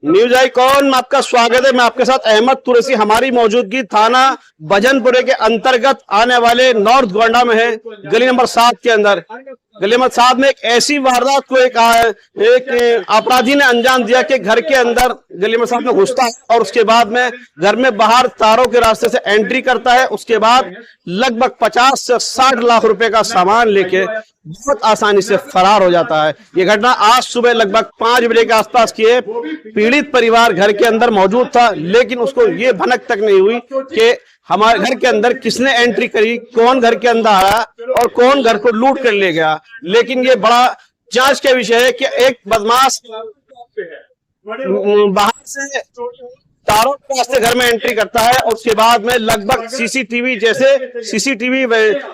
News icon में आपका स्वागत है। मैं आपके साथ अहमद कुरैशी। हमारी मौजूदगी थाना भजनपुरे के अंतर्गत आने वाले नॉर्थ गोंडा में है, गली नंबर 7 के अंदर। गली नंबर 7 में एक ऐसी वारदात को एक अपराधी ने अंजाम दिया कि घर के अंदर गली नंबर 7 में घुसता है और उसके बाद में घर में बाहर तारों के रास्ते से एंट्री करता है। उसके बाद लगभग 50 से 60 लाख रुपए का सामान लेके बहुत आसानी से फरार हो जाता है। ये घटना आज सुबह लगभग 5 बजे के आसपास की है। पीड़ित परिवार घर के अंदर मौजूद था, लेकिन उसको ये भनक तक नहीं हुई कि हमारे घर के अंदर किसने एंट्री करी, कौन घर के अंदर आया और कौन घर को लूट कर ले गया। लेकिन ये बड़ा जांच का विषय है कि एक बदमाश बाहर से तारों के रास्ते घर में एंट्री करता है और उसके बाद में लगभग सीसीटीवी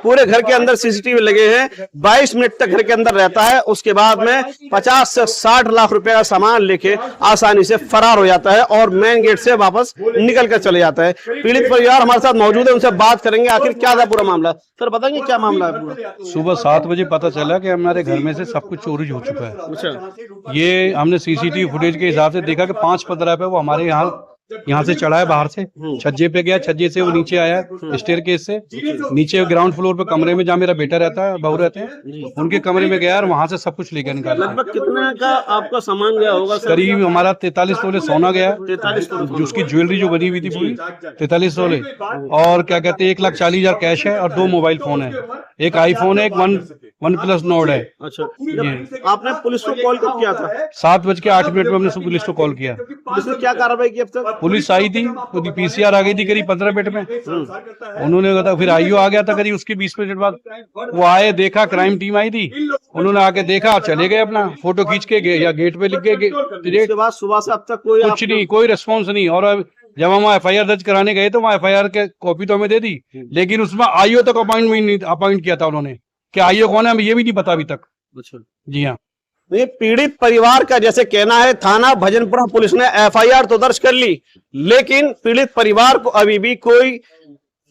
पूरे घर के अंदर सीसीटीवी लगे हैं, 22 मिनट तक घर के अंदर रहता है। उसके बाद में 50 से 60 लाख रुपए का सामान लेके आसानी से फरार हो जाता है और मेन गेट से वापस निकल कर चले जाता है। पीड़ित परिवार हमारे साथ मौजूद है, उनसे बात करेंगे आखिर क्या था पूरा मामला। सर बताएंगे क्या मामला है पूरा? सुबह 7 बजे पता चला कि हमारे घर में से सब कुछ चोरी हो चुका है। अच्छा। ये हमने सीसीटीवी फुटेज के हिसाब से देखा कि 5:15 पे वो हमारे यहाँ से चढ़ा है, बाहर से छज्जे पे गया, छज्जे से वो नीचे आया स्टेयरकेस से नीचे ग्राउंड फ्लोर पे कमरे में जहाँ मेरा बेटा रहता है, बहू रहते हैं, उनके कमरे में गया और वहां से सब कुछ लेकर निकाला। लगभग कितने का आपका सामान गया होगा सर? करीब हमारा 43 तोले सोना गया, 43 तोले, उसकी ज्वेलरी जो बनी हुई थी पूरी 43 तोले, और क्या कहते हैं 1,40,000 कैश है और 2 मोबाइल फोन है, एक आईफोन है, एक वन प्लस नोट है। अच्छा। आपने पुलिस को कॉल कब किया था? 7:08 में हमने पुलिस को कॉल किया। पुलिस ने क्या कार्रवाई की अब तक? पुलिस आई थी, पूरी पीसीआर आ गई थी करीब 15 मिनट में। उन्होंने बताया, फिर आईओ आ गया था करीब उसके 20 मिनट बाद। वो आए, देखा, क्राइम टीम आई थी, उन्होंने आके देखा, चले गए अपना फोटो खींच के गए या गेट पे लिख के। उसके बाद सुबह से अब तक कुछ नहीं, कोई रिस्पॉन्स नहीं। और जब हम एफआईआर दर्ज कराने गए तो वहाँ एफआईआर के कॉपी तो हमें दे दी, लेकिन उसमें आईओ तक अपॉइंट किया था उन्होंने। क्या आईओ कौन है हमें ये भी नहीं पता अभी तक। जी हाँ। ये पीड़ित परिवार का जैसे कहना है, थाना भजनपुरा पुलिस ने एफआईआर तो दर्ज कर ली, लेकिन पीड़ित परिवार को अभी भी कोई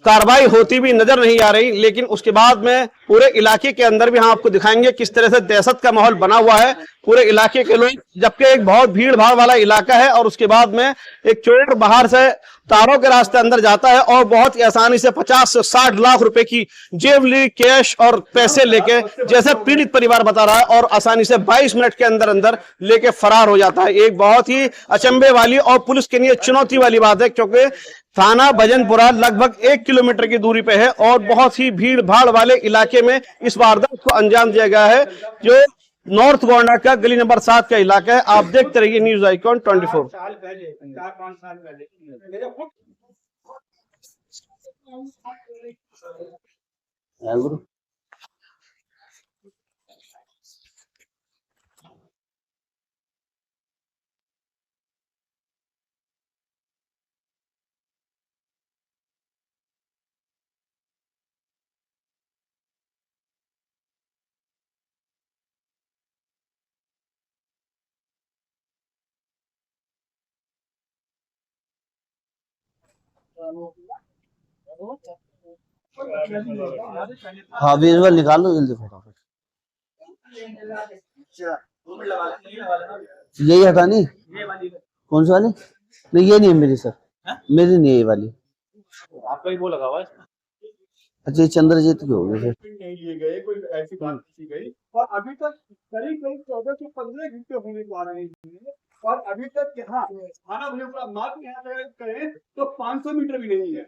कार्रवाई होती भी नजर नहीं आ रही। लेकिन उसके बाद में पूरे इलाके के अंदर भी हम आपको दिखाएंगे किस तरह से दहशत का माहौल बना हुआ है पूरे इलाके के लोग, जबकि एक बहुत भीड़ भाड़ वाला इलाका है। और उसके बाद में एक चोर बाहर से तारों के रास्ते अंदर जाता है और बहुत ही आसानी से 50 से 60 लाख रुपए की जेवली, कैश और पैसे लेके, जैसे पीड़ित परिवार बता रहा है, और आसानी से 22 मिनट के अंदर अंदर लेके फरार हो जाता है। एक बहुत ही अचंभे वाली और पुलिस के लिए चुनौती वाली बात है, क्योंकि थाना भजनपुरा लगभग 1 किलोमीटर की दूरी पे है और बहुत ही भीड़ भाड़ वाले इलाके में इस वारदात को अंजाम दिया गया है, जो नॉर्थ गोंडा का गली नंबर 7 का इलाका है। आप देखते रहिए न्यूज आइकॉन 24। हाँ विजुअल निकालो जल्दी फटाफट। यही हटानी? कौन सी वाली? नहीं ये नहीं है मेरी सर, मेरी नहीं है ये वाली। आपका ही वो लगा हुआ है। अच्छा ये चंद्रजीत की होगी सर। लिए गए, कोई ऐसी बात की गई और अभी तक करीब 14 से 15 घंटे होने को आ रहे हैं और अभी तक यहाँ थाना भजनपुरा मात्र यहाँ करें तो 500 मीटर भी नहीं है।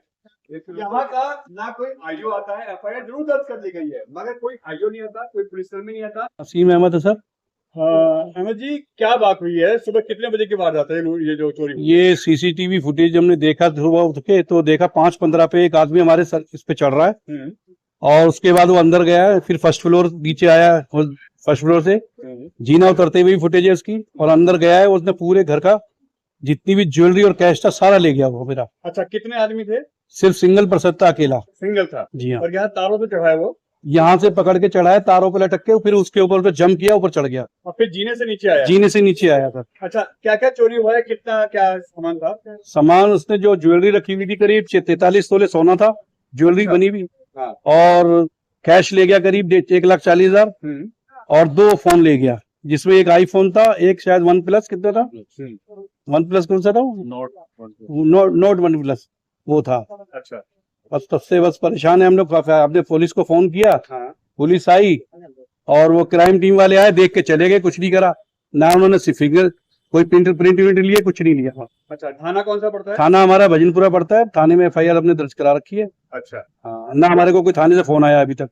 यहाँ का ना कोई आईओ आता है, एफआईआर जरूर दर्ज कर दी गई है, मगर कोई आईओ नहीं आता, कोई पुलिसकर्मी नहीं आता। असीम अहमद है सर। अहमद जी, क्या बात हुई है? सुबह कितने बजे के बाद आता है ये जो चोरी? ये सीसीटीवी फुटेज हमने देखा सुबह उठ के, तो देखा 5:15 पे एक आदमी हमारे सर इस पे चढ़ रहा है और उसके बाद वो अंदर गया है, फिर फर्स्ट फ्लोर नीचे आया, फर्स्ट फ्लोर से जीना उतरते हुए फुटेज है उसकी, और अंदर गया है। उसने पूरे घर का जितनी भी ज्वेलरी और कैश था सारा ले गया वो मेरा। अच्छा, कितने आदमी थे? सिर्फ सिंगल पर्सन था, अकेला सिंगल था। जी हाँ। और यहाँ तारों पे चढ़ा है वो? यहाँ से पकड़ के चढ़ा है, तारों पे लटक के, फिर उसके ऊपर जंप किया, ऊपर चढ़ गया और फिर जीने से नीचे आया? जीने से नीचे आया था। अच्छा, क्या क्या चोरी हुआ है? कितना क्या सामान था? सामान उसने जो ज्वेलरी रखी हुई थी करीब 43 तोले सोना था, ज्वेलरी बनी हुई, हाँ। और कैश ले गया करीब 1,40,000 और 2 फोन ले गया, जिसमें एक आईफोन था, एक शायद वन प्लस कितना था, OnePlus कौन सा था वो? नोट OnePlus वो था। अच्छा। बस तब से बस परेशान है हम लोग। आपने पुलिस को फोन किया, हाँ। पुलिस आई और वो क्राइम टीम वाले आए, देख के चले गए, कुछ नहीं करा ना उन्होंने। फिंगर कोई प्रिंट लिए, कुछ नहीं लिया। अच्छा, थाना कौन सा पड़ता है? थाना हमारा भजनपुरा पड़ता है। थाने में FIR अपने दर्ज करा रखी है। अच्छा। हाँ, ना हमारे को कोई थाने से फोन आया अभी तक।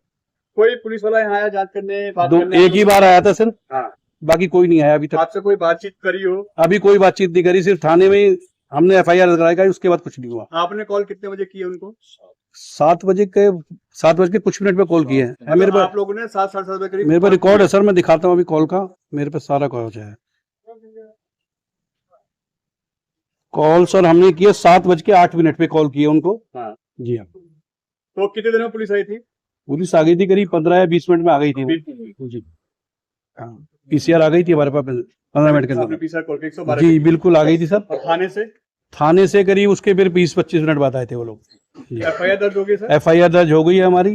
कोई पुलिस वाला यहाँ आया जांच करने, बात दो करने? एक ही बार आया था सर, हाँ। बाकी कोई नहीं आया अभी तक। आपसे कोई बातचीत करी हो? अभी कोई बातचीत नहीं करी, सिर्फ थाने में हमने FIR कराई, उसके बाद कुछ नहीं हुआ। आपने कॉल कितने बजे की है उनको? 7 बज के कुछ मिनट में कॉल किए हैं मेरे पास। आप लोगों ने 7-7:30 बजे करीब मेरे पास रिकॉर्ड है सर, मैं दिखाता हूँ अभी कॉल का। मेरे पास सारा कागज है। कॉल सर हमने किया 7:08 पे कॉल किया उनको। हाँ। जी हाँ। तो कितने दिनों में पुलिस आई थी? पुलिस आ गई थी करीब 15 या 20 मिनट में आ गई थी वो। जी हाँ, PCR आ गई थी हमारे पास 15 मिनट के आपने अंदर। पीसीआर कॉल 112 जी बिल्कुल आ गई थी सर। और थाने से? थाने से करीब उसके फिर 20-25 मिनट बाद आए थे वो लोग। FIR दर्ज हो गई सर? FIR दर्ज हो गई है हमारी,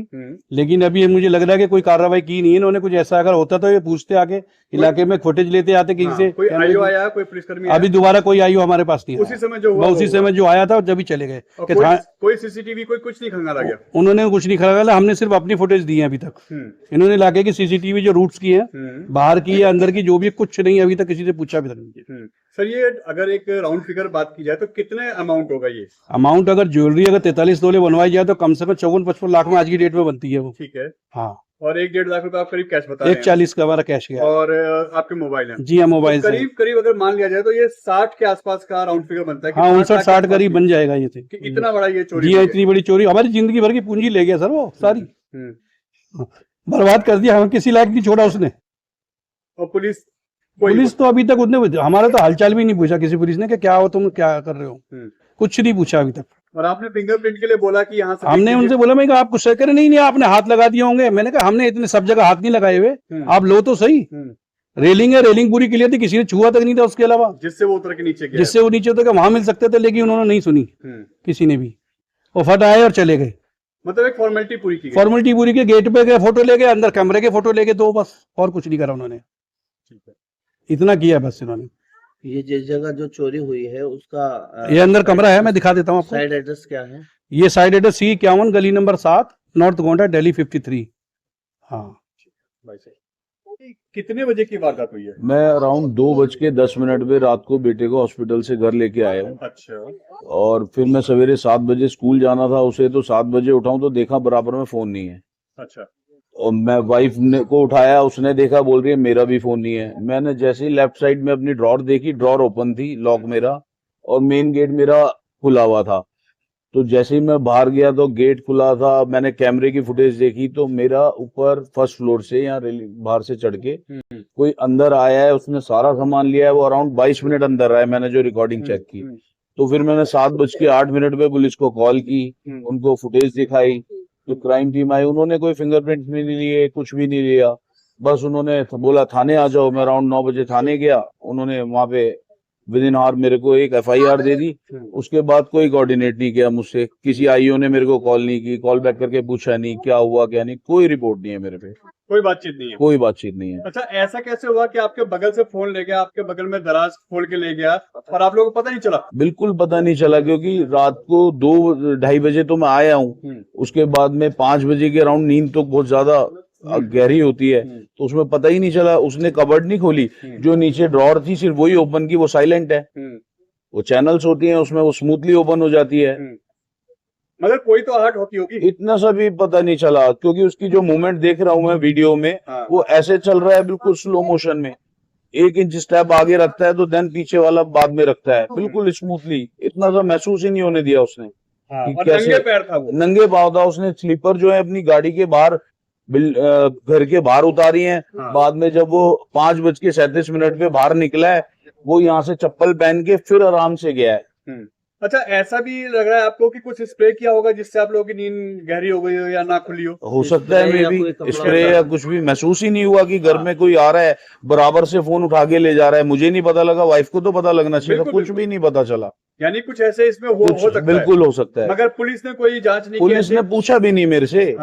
लेकिन अभी मुझे लग रहा है कि कोई कार्रवाई की नहीं है इन्होंने। कुछ ऐसा अगर होता तो ये पूछते आके, इलाके में फुटेज लेते आते किसी से। कोई आईओ आया, कोई पुलिसकर्मी आया? अभी दोबारा कोई आईओ हमारे पास नहीं उसी समय जो हुआ उसी समय जो आया था जब ही चले गए। और कि कोई CCTV कोई कुछ नहीं खंगाला गया? उन्होंने कुछ नहीं खड़ा, हमने सिर्फ अपनी फुटेज दी है अभी तक। इन्होंने इलाके की CCTV जो रूट्स की है, बाहर की है, अंदर की, जो भी कुछ नहीं अभी तक किसी से पूछा भी नहीं। सर ये अगर एक राउंड फिगर बात की जाए तो कितने अमाउंट होगा ये? अमाउंट अगर ज्वेलरी अगर 43 तोले बनवाई जाए तो कम से कम 54-55 लाख में आज की डेट में बनती है वो। ठीक है। हाँ। और 1-1.5 लाख रुपए आप करीब कैश बता रहे हैं? 140 का हमारा कैश गया। और आपके मोबाइल है? जी हाँ, मोबाइल तो करीब अगर मान लिया जाए तो ये 60 के आसपास का राउंड फिगर बनता है। हाँ, 59-60 करीब बन जाएगा ये थे। कि इतना बड़ा ये चोरी? जी हाँ, इतनी बड़ी चोरी, हमारी जिंदगी भर की पूंजी ले गया सर वो सारी। बर्बाद कर दिया, हमें किसी लायक नहीं छोड़ा उसने। और पुलिस तो अभी तक उसने हमारा तो हालचाल भी नहीं पूछा किसी पुलिस ने कि क्या हो, तुम क्या कर रहे हो, कुछ नहीं पूछा अभी तक। और आपने फिंगरप्रिंट के लिए बोला कि यहाँ से हमने उनसे बोला, मैं आप कुछ कह रहे नहीं आपने हाथ लगा दिए होंगे। मैंने कहा हमने इतने सब जगह हाथ नहीं लगाए हुए, आप लो तो सही। रेलिंग है, रेलिंग पूरी क्लियर थी, किसी ने छुआ तक नहीं था उसके अलावा, जिससे वो उतर के नीचे गया। जिससे वो नीचे उतर के वहां मिल सकते थे, लेकिन उन्होंने नहीं सुनी किसी ने भी। वो फट आए और चले गए। मतलब एक फॉर्मेलिटी पूरी की गई। फॉर्मेलिटी पूरी की, गेट पे गए, फोटो ले गए, अंदर कैमरे के फोटो ले गए, दो बस, और कुछ नहीं करा उन्होंने। इतना किया बस इन्होंने। ये जिस जगह जो चोरी हुई है उसका ये अंदर कमरा है, मैं दिखा देता हूँ आपको। साइड एड्रेस क्या है? ये साइड एड्रेस C51 गली नंबर 7 नॉर्थ गोंडा दिल्ली 53। हाँ। कितने बजे की वारदात हुई है? मैं अराउंड 2:10 पे रात को बेटे को हॉस्पिटल से घर लेके आया हूँ। अच्छा। और फिर मैं सवेरे 7 बजे स्कूल जाना था उसे, तो 7 बजे उठाऊं तो देखा बराबर में फोन नहीं है। अच्छा। और मैं वाइफ ने को उठाया, उसने देखा, बोल रही है मेरा भी फोन नहीं है। मैंने जैसे ही लेफ्ट साइड में अपनी ड्रॉर देखी, ड्रॉर ओपन थी, लॉक मेरा, और मेन गेट मेरा खुला हुआ था। तो जैसे ही मैं बाहर गया तो गेट खुला था। मैंने कैमरे की फुटेज देखी तो मेरा ऊपर फर्स्ट फ्लोर से या बाहर से चढ़ के कोई अंदर आया है, उसने सारा सामान लिया है। वो अराउंड 22 मिनट अंदर आया, मैंने जो रिकॉर्डिंग चेक की। तो फिर मैंने 7:08 पे पुलिस को कॉल की, उनको फुटेज दिखाई, तो क्राइम टीम आई। उन्होंने कोई फिंगरप्रिंट भी नहीं लिए, कुछ भी नहीं लिया। बस उन्होंने बोला थाने आ जाओ। मैं अराउंड 9 बजे थाने गया। उन्होंने वहां पे विद इन आवर मेरे को एक FIR दे दी। उसके बाद कोई कोऑर्डिनेट नहीं किया मुझसे, किसी आईओ ने मेरे को कॉल नहीं की, कॉल बैक करके पूछा नहीं क्या हुआ क्या नहीं, कोई रिपोर्ट नहीं है मेरे पे, कोई बातचीत नहीं है? कोई बातचीत नहीं है। अच्छा, ऐसा कैसे हुआ कि आपके बगल से फोन ले गया, आपके बगल में दराज खोल के ले गया और आप लोगों को पता नहीं चला? बिल्कुल पता नहीं चला, क्योंकि रात को 2-2:30 बजे तो मैं आया हूँ। उसके बाद में 5 बजे के अराउंड नींद तो बहुत ज्यादा गहरी होती है, तो उसमें पता ही नहीं चला। उसने कबर्ड नहीं खोली, जो नीचे ड्रॉर थी सिर्फ वही ओपन की, वो साइलेंट है। वो चैनल्स होती हैं उसमें, वो स्मूथली ओपन हो जाती है। मगर कोई तो आहट होती होगी? इतना सा भी पता नहीं चला, क्योंकि उसकी जो मूवमेंट देख रहा हूँ मैं वीडियो में, वो ऐसे चल रहा है बिल्कुल स्लो मोशन में। 1 इंच स्टेप आगे रखता है तो देन पीछे वाला बाद में रखता है, बिल्कुल स्मूथली। इतना सा महसूस ही नहीं होने दिया उसने। और नंगे पैर था वो? नंगे पाँव था। उसने स्लीपर जो है अपनी गाड़ी के बाहर घर के बाहर उतारी है। बाद में जब वो 5:37 पे बाहर निकला है, वो यहाँ से चप्पल पहन के फिर आराम से गया है। अच्छा, ऐसा भी लग रहा है आपको कि कुछ स्प्रे किया होगा जिससे आप लोगों की नींद गहरी हो गई हो या ना खुली हो सकता है मे भी स्प्रे या कुछ भी। महसूस ही नहीं हुआ कि घर में कोई आ रहा है, बराबर से फोन उठा के ले जा रहा है। मुझे नहीं पता लगा, वाइफ को तो पता लगना चाहिए, कुछ भी नहीं पता चला। यानी कुछ ऐसे इसमें हो सकता है? बिल्कुल हो सकता है। मगर पुलिस ने कोई जांच नहीं की? पुलिस ने पूछा भी नहीं मेरे से।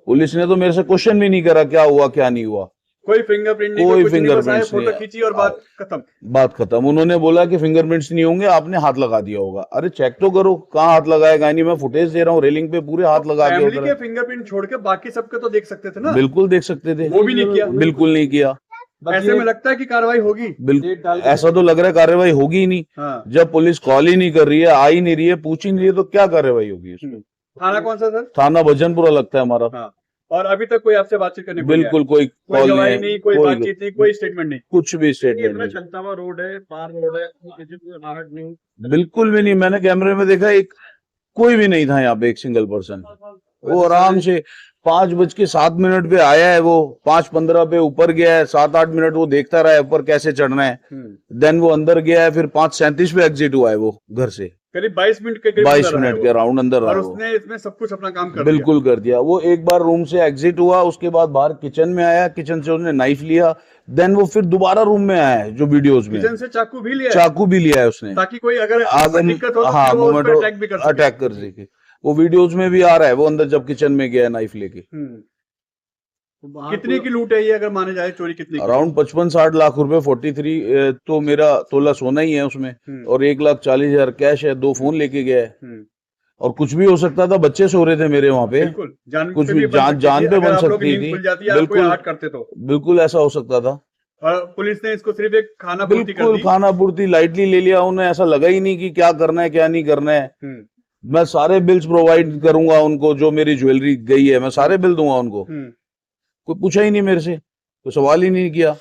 पुलिस ने तो मेरे से क्वेश्चन भी नहीं करा क्या हुआ क्या नहीं हुआ, कोई फिंगरप्रिंट नहीं, कोई कुछ नहीं, बस आए, fingerprints फोटो नहीं। खींची और बात खत्म। बात खत्म। उन्होंने बोला कि फिंगरप्रिंट्स नहीं होंगे, आपने हाथ लगा दिया होगा। अरे चेक तो करो कहाँ हाथ लगाएगा, नहीं मैं फुटेज दे रहा हूँ, रेलिंग पे पूरे हाथ लगा के फैमिली उधर के है। फिंगरप्रिंट छोड़ के बाकी सबके तो देख सकते थे ना, बिल्कुल देख सकते थे, वो भी नहीं किया। बिल्कुल नहीं किया। ऐसे में लगता है कि कार्रवाई होगी। बिल्कुल ऐसा तो लग रहा है कार्रवाई होगी ही नहीं। हाँ। जब पुलिस कॉल ही नहीं कर रही है, आ ही नहीं रही है, पूछ ही नहीं रही है, तो क्या कार्रवाई होगी उसमें? थाना कौन सा सर? थाना भजनपुरा लगता है हमारा। हाँ। और अभी तक कोई आपसे बातचीत करने को नहीं आया? बिल्कुल कोई कोई कॉल गवाही नहीं, नहीं, कोई बातचीत नहीं, कोई स्टेटमेंट नहीं। कुछ भी स्टेटमेंट नहीं, चलता हुआ रोड है, पार रोड है, किसी को आहट नहीं। बिल्कुल भी नहीं। मैंने कैमरे में देखा, एक कोई भी नहीं था यहाँ पे, एक सिंगल पर्सन। वो आराम से 5:07 पे आया है, वो 5:15 पे ऊपर गया है, 7-8 मिनट वो देखता रहा है ऊपर कैसे चढ़ना है, देन वो अंदर गया है, फिर 5:37 पे एग्जिट हुआ है वो घर से। करीब 22 मिनट के करीब 22 अंदर आया मिनट वो। के राउंड अंदर रहा और वो। उसने इसमें सब कुछ अपना काम कर बिल्कुल कर दिया। वो एक बार रूम से एग्जिट हुआ, उसके बाद बाहर किचन में आया, किचन से उसने नाइफ लिया, देन वो फिर दोबारा रूम में आया है, जो वीडियोस में किचन से चाकू भी लिया है, चाकू भी लिया है उसने, ताकि कोई अगर आगे दिक्कत हो तो हाँ फिर वो उस मोमेंट पर अटैक भी कर सके। अटैक कर सके। वो वीडियोस में भी आ रहा है, वो अंदर जब किचन में गया नाइफ लेके। कितने की लूट है ये, अगर माने जाए चोरी कितने की? अराउंड 55-60 लाख रुपए, 43 तो मेरा तोला सोना ही है उसमें, और 1,40,000 कैश है, 2 फोन लेके गया है। और कुछ भी हो सकता था, बच्चे सो रहे थे मेरे वहां पे, बिल्कुल जान कुछ पे भी बन सकती जान थी, पे अगर बन आप लोग सकती नींद थी। खुल जाती या कोई बिल्कुल आहट करते तो। बिल्कुल ऐसा हो सकता था। और पुलिस ने इसको सिर्फ एक खाना पूर्ति कर बिल्कुल दी। खाना पूर्ति लाइटली ले लिया उन्हें, ऐसा लगा ही नहीं कि क्या करना है क्या नहीं करना है। मैं सारे बिल्स प्रोवाइड करूंगा उनको, जो मेरी ज्वेलरी गई है मैं सारे बिल दूंगा उनको। कोई पूछा ही नहीं मेरे से, कोई सवाल ही नहीं किया,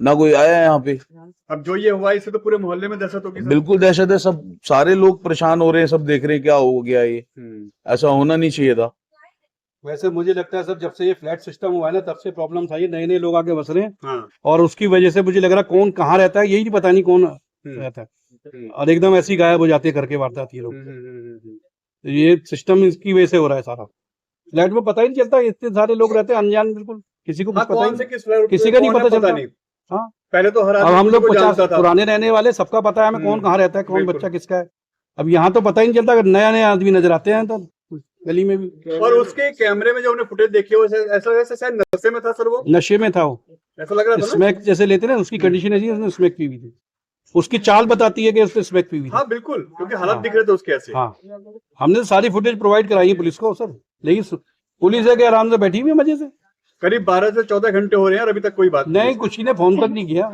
ना कोई आया यहाँ पे। अब जो ये हुआ इससे तो पूरे मोहल्ले में दहशत होगी सर। बिल्कुल दहशत है, सब सारे लोग परेशान हो रहे हैं, सब देख रहे हैं क्या हो गया ये, ऐसा होना नहीं चाहिए था। वैसे मुझे लगता है सर, जब से ये फ्लैट सिस्टम हुआ है ना, तब से प्रॉब्लम था। ये नए नए लोग आके बस रहे हैं, हाँ। और उसकी वजह से मुझे लग रहा कौन कहाँ रहता है यही नहीं पता, नहीं कौन रहता है, और एकदम ऐसी गायब हो जाती है करके वारदात ये लोग। ये सिस्टम इसकी वजह से हो रहा है सारा। फ्लैट में पता ही नहीं चलता, इतने सारे लोग रहते हैं अनजान, बिल्कुल किसी को कुछ पता ही नहीं, किसी का नहीं पता चलता। हाँ, पहले तो हर अब आदमी हम लोग को 50 जानता था। पुराने रहने वाले, सबका पता है हमें कौन कहाँ रहता है, कौन बिल्कुल। बच्चा किसका है। अब यहाँ तो पता ही नहीं चलता, अगर नया नया आदमी नजर आते हैं तो गली में भी। और उसके कैमरे में जो हमने फुटेज देखी है, ऐसा वैसे शायद नशे में था सर, वो नशे में था वो, ऐसा लग रहा था ना? स्मैक जैसे लेते ना, उसकी कंडीशन ऐसी है, उसने स्मैक पी हुई थी। उसकी चाल बताती है कि उसने स्मैक पी हुई थी। हाँ बिल्कुल, क्योंकि हालत दिख रहे थे उसके ऐसे। हाँ, हमने तो सारी फुटेज प्रोवाइड कराई है पुलिस को सर, लेकिन पुलिस है कि आराम से बैठी हुई है मजे से। करीब 12 से 14 घंटे हो रहे हैं और अभी तक कोई बात नहीं, कुछ ही ने फोन तक नहीं किया।